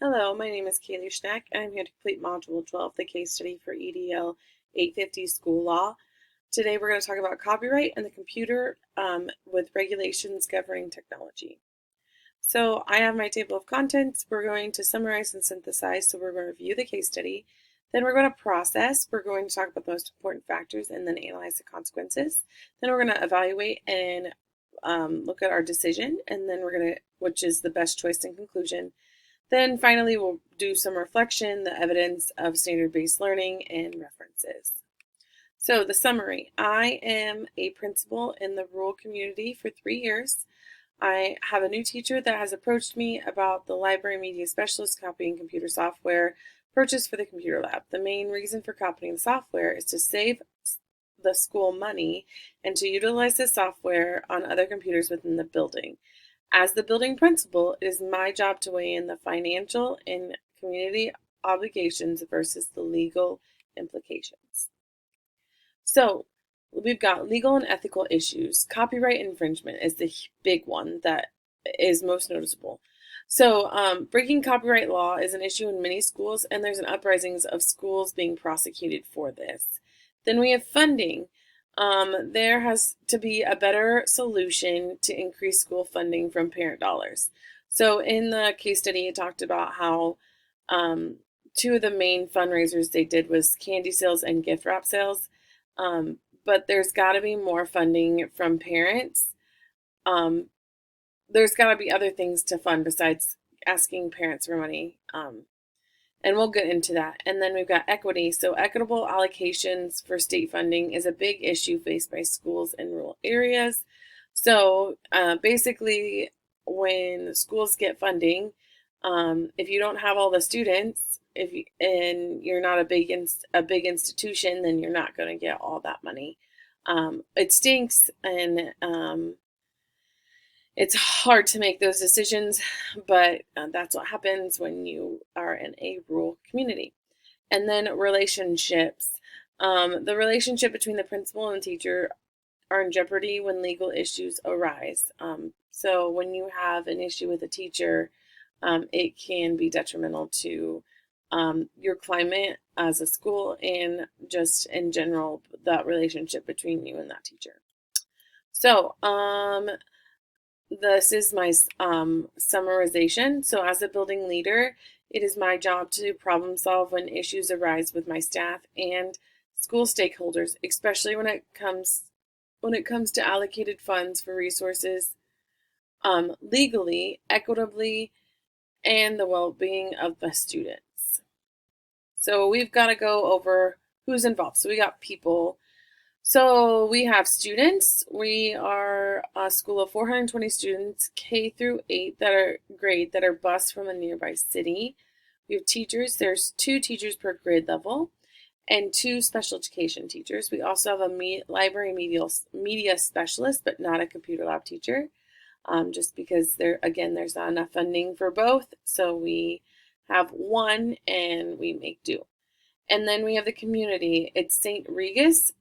Hello, my name is Kaylee Schneck, and I'm here to complete Module 12, the case study for EDL 850 School Law. Today we're going to talk about copyright and the computer with regulations governing technology. So I have my table of contents. We're going to summarize and synthesize, so we're going to review the case study. Then we're going to process. We're going to talk about the most important factors and then analyze the consequences. Then we're going to evaluate and look at our decision, and then which is the best choice in conclusion. Then finally, we'll do some reflection, the evidence of standard-based learning, and references. So the summary: I am a principal in the rural community for 3 years. I have a new teacher that has approached me about the library media specialist copying computer software purchased for the computer lab. The main reason for copying the software is to save the school money and to utilize the software on other computers within the building. As the building principal, it is my job to weigh in the financial and community obligations versus the legal implications. So we've got legal and ethical issues. Copyright infringement is the big one that is most noticeable. So breaking copyright law is an issue in many schools, and there's an uprising of schools being prosecuted for this. Then we have funding. There has to be a better solution to increase school funding from parent dollars. So in the case study, it talked about how two of the main fundraisers they did was candy sales and gift wrap sales. But there's got to be more funding from parents. There's got to be other things to fund besides asking parents for money. And we'll get into that. And then we've got equity. So equitable allocations for state funding is a big issue faced by schools in rural areas. So basically, when schools get funding, if you don't have all the students, and you're not a big institution, then you're not going to get all that money. It stinks, and it's hard to make those decisions, but that's what happens when you are in a rural community. And then relationships. The relationship between the principal and teacher are in jeopardy when legal issues arise. So when you have an issue with a teacher, it can be detrimental to your climate as a school and just in general, that relationship between you and that teacher. So, this is my summarization. So as a building leader, it is my job to problem solve when issues arise with my staff and school stakeholders, especially when it comes to allocated funds for resources legally, equitably, and the well-being of the students. So we've got to go over who's involved. So we got people. So we have students. We are a school of 420 students, K through 8 grade that are bused from a nearby city. We have teachers. There's 2 teachers per grade level and 2 special education teachers. We also have a library media specialist, but not a computer lab teacher, just because there's not enough funding for both. So we have one and we make do. And then we have the community. It's St. Regis,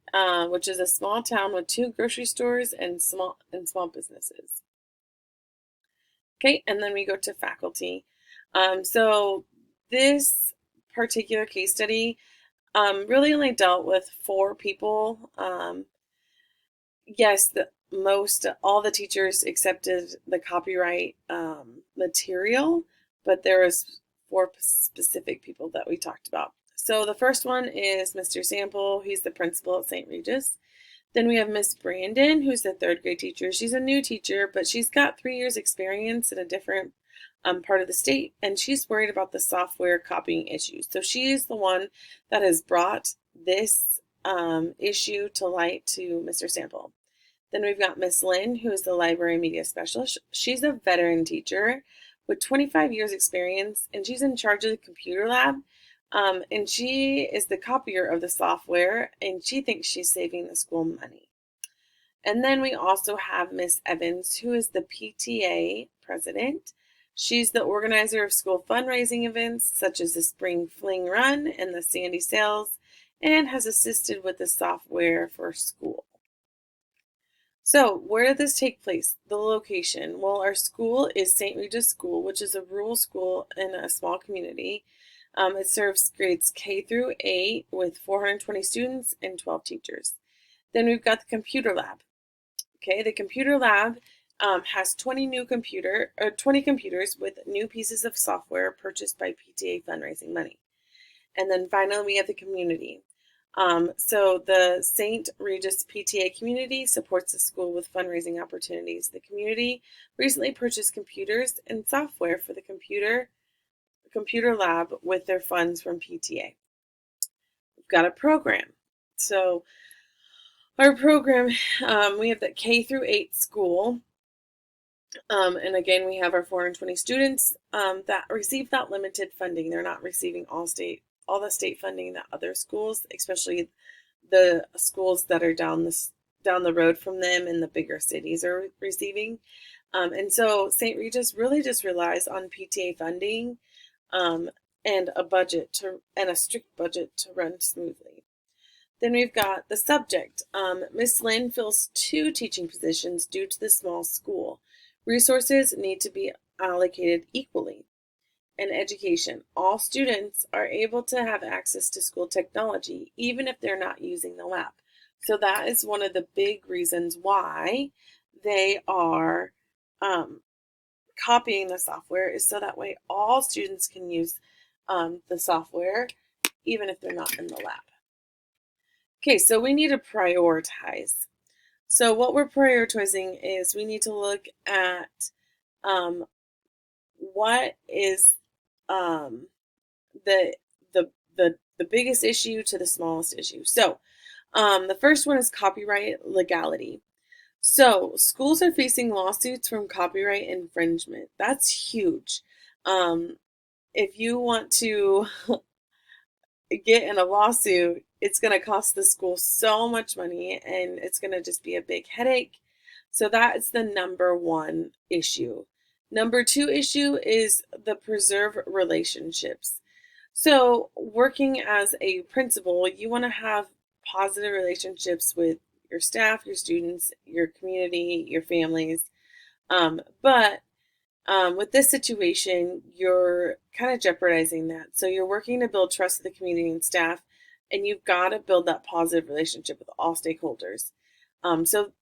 which is a small town with 2 grocery stores and small businesses. Okay, and then we go to faculty. So this particular case study really only dealt with 4 people. Yes, all the teachers accepted the copyright material, but there was 4 specific people that we talked about. So the first one is Mr. Sample. He's the principal at St. Regis. Then we have Miss Brandon, who's the 3rd grade teacher. She's a new teacher, but she's got 3 years experience in a different part of the state, and she's worried about the software copying issues. So she's the one that has brought this issue to light to Mr. Sample. Then we've got Miss Lynn, who is the library media specialist. She's a veteran teacher with 25 years experience, and she's in charge of the computer lab. And she is the copier of the software, and she thinks she's saving the school money. And then we also have Miss Evans, who is the PTA president. She's the organizer of school fundraising events, such as the Spring Fling Run and the Sandy Sales, and has assisted with the software for school. So, where did this take place? The location. Well, our school is St. Regis School, which is a rural school in a small community. It serves grades K through 8 with 420 students and 12 teachers. Then we've got the computer lab. Okay, the computer lab has 20 computers with new pieces of software purchased by PTA fundraising money. And then finally, we have the community. So the St. Regis PTA community supports the school with fundraising opportunities. The community recently purchased computers and software for the computer lab with their funds from PTA. We've got a program. So our program, we have the K through 8 school. And again, we have our 420 students that receive that limited funding. They're not receiving all the state funding that other schools, especially the schools that are down the road from them in the bigger cities, are receiving. And so St. Regis really just relies on PTA funding and a strict budget to run smoothly. Then we've got the subject. Miss Lynn fills 2 teaching positions due to the small school. Resources need to be allocated equally. And education. All students are able to have access to school technology, even if they're not using the lab. So that is one of the big reasons why they are copying the software, is so that way all students can use the software, even if they're not in the lab. Okay, so we need to prioritize. So what we're prioritizing is we need to look at what is the the biggest issue to the smallest issue. So the first one is copyright legality. So schools are facing lawsuits from copyright infringement. That's huge. If you want to get in a lawsuit, it's going to cost the school so much money and it's going to just be a big headache. So that is the number one issue. Number 2 issue is the preserve relationships. So working as a principal, you want to have positive relationships with your staff, your students, your community, your families. But with this situation, you're kind of jeopardizing that. So you're working to build trust with the community and staff, and you've got to build that positive relationship with all stakeholders. So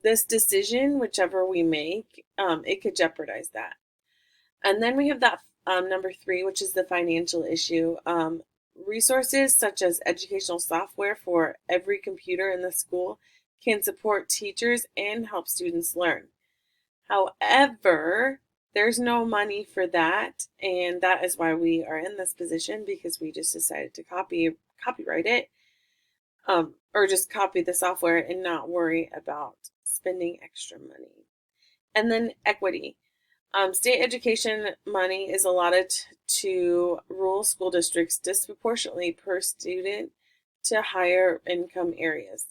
this decision, whichever we make, it could jeopardize that. And then we have that number 3, which is the financial issue. Resources such as educational software for every computer in the school can support teachers and help students learn. However, there's no money for that, and that is why we are in this position, because we just decided to copyright it, or just copy the software and not worry about spending extra money. And then equity. State education money is allotted to rural school districts disproportionately per student to higher income areas.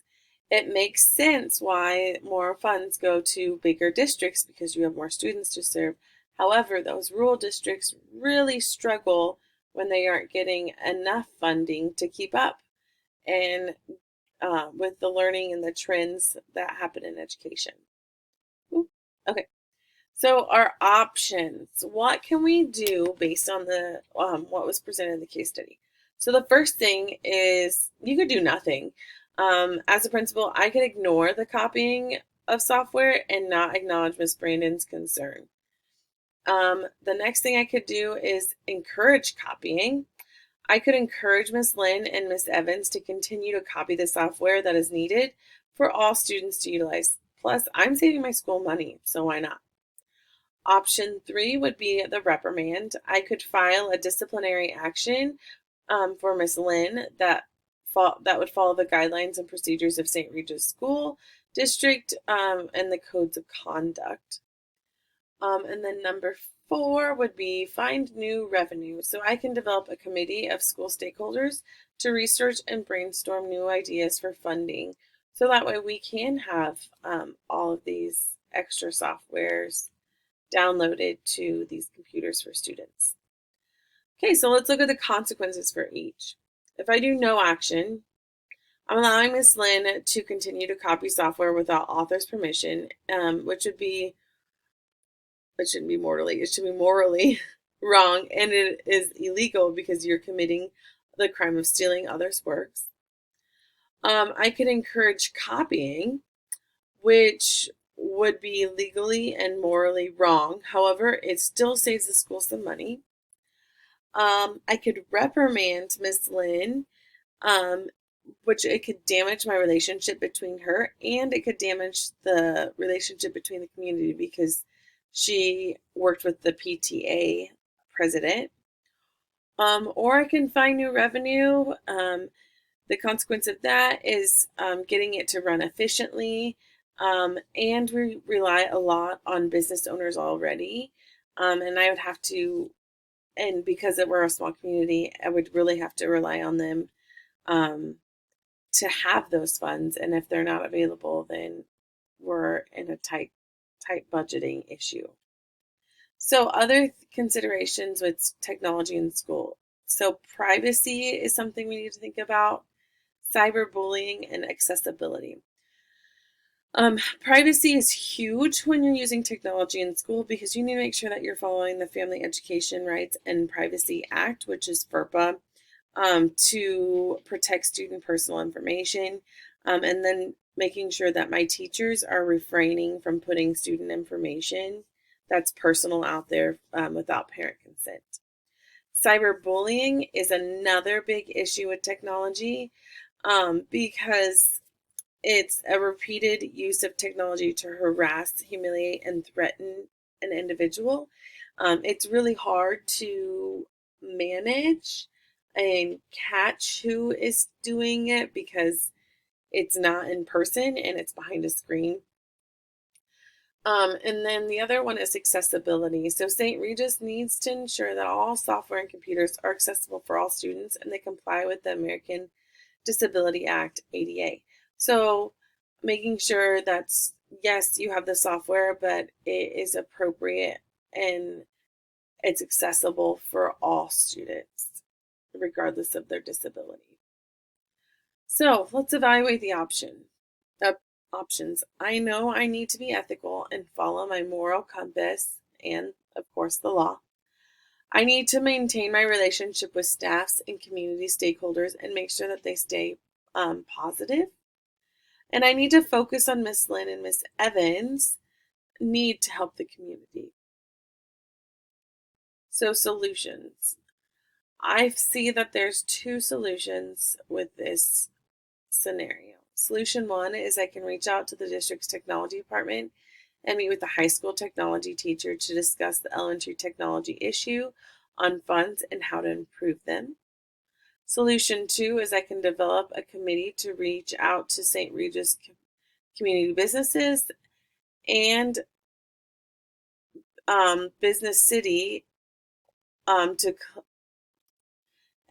It makes sense why more funds go to bigger districts because you have more students to serve. However, those rural districts really struggle when they aren't getting enough funding to keep up and with the learning and the trends that happen in education. Ooh, okay. So our options, what can we do based on the what was presented in the case study? So the first thing is you could do nothing. As a principal, I could ignore the copying of software and not acknowledge Miss Brandon's concern. The next thing I could do is encourage copying. I could encourage Miss Lynn and Miss Evans to continue to copy the software that is needed for all students to utilize. Plus, I'm saving my school money, so why not? Option 3 would be the reprimand. I could file a disciplinary action for Miss Lynn that would follow the guidelines and procedures of St. Regis School District and the codes of conduct. And then number 4 would be find new revenue. So I can develop a committee of school stakeholders to research and brainstorm new ideas for funding. So that way we can have all of these extra softwares downloaded to these computers for students. Okay, so let's look at the consequences for each. If I do no action, I'm allowing Miss Lynn to continue to copy software without author's permission, which would be it shouldn't be morally. It should be morally wrong, and it is illegal because you're committing the crime of stealing others' works. I could encourage copying, which would be legally and morally wrong. However, it still saves the school some money. I could reprimand Miss Lynn, um, which it could damage my relationship between her, and it could damage the relationship between the community because she worked with the PTA president. Or I can find new revenue. The consequence of that is getting it to run efficiently. And we rely a lot on business owners already. And I would have to, and because we're a small community, I would really have to rely on them um, to have those funds. And if they're not available, then we're in a tight budgeting issue. So other considerations with technology in school. So privacy is something we need to think about. Cyberbullying and accessibility. Privacy is huge when you're using technology in school because you need to make sure that you're following the Family Education Rights and Privacy Act, which is FERPA, to protect student personal information, and then making sure that my teachers are refraining from putting student information that's personal out there without parent consent. Cyberbullying is another big issue with technology because it's a repeated use of technology to harass, humiliate, and threaten an individual. It's really hard to manage and catch who is doing it because it's not in person and it's behind a screen. And then the other one is accessibility. So St. Regis needs to ensure that all software and computers are accessible for all students and they comply with the American Disability Act, ADA. So making sure that, yes, you have the software, but it is appropriate and it's accessible for all students, regardless of their disability. So let's evaluate the options. I know I need to be ethical and follow my moral compass and, of course, the law. I need to maintain my relationship with staffs and community stakeholders and make sure that they stay positive. And I need to focus on Miss Lynn and Miss Evans' need to help the community. So solutions. I see that there's two solutions with this scenario. Solution one is I can reach out to the district's technology department and meet with the high school technology teacher to discuss the elementary technology issue on funds and how to improve them. Solution two is I can develop a committee to reach out to St. Regis community businesses and Business City to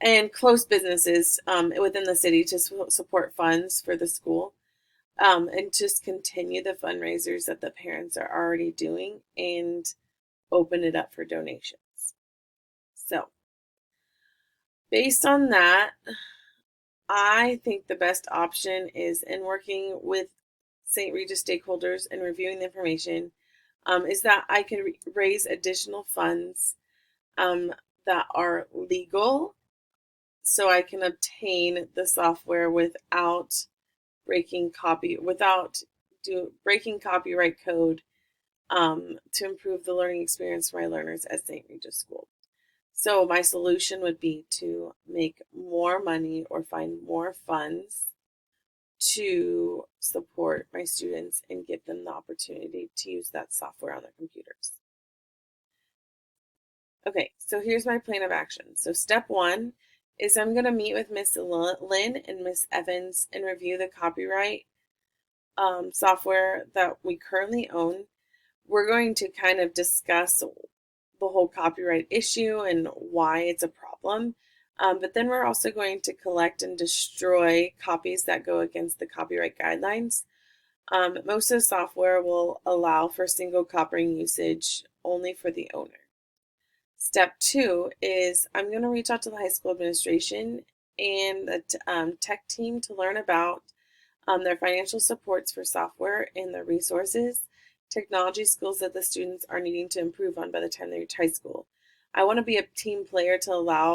and close businesses within the city to support funds for the school, and just continue the fundraisers that the parents are already doing and open it up for donations. So, based on that, I think the best option is in working with St. Regis stakeholders and reviewing the information, is that I can raise additional funds that are legal so I can obtain the software without breaking copyright code to improve the learning experience for my learners at St. Regis School. So my solution would be to make more money or find more funds to support my students and give them the opportunity to use that software on their computers. Okay, so here's my plan of action. So step one is I'm going to meet with Miss Lynn and Miss Evans and review the copyright software that we currently own. We're going to kind of discuss the whole copyright issue and why it's a problem. But then we're also going to collect and destroy copies that go against the copyright guidelines. Most of the software will allow for single copying usage only for the owner. Step two is I'm going to reach out to the high school administration and the tech team to learn about their financial supports for software and their resources, technology skills that the students are needing to improve on by the time they reach high school. I want to be a team player to allow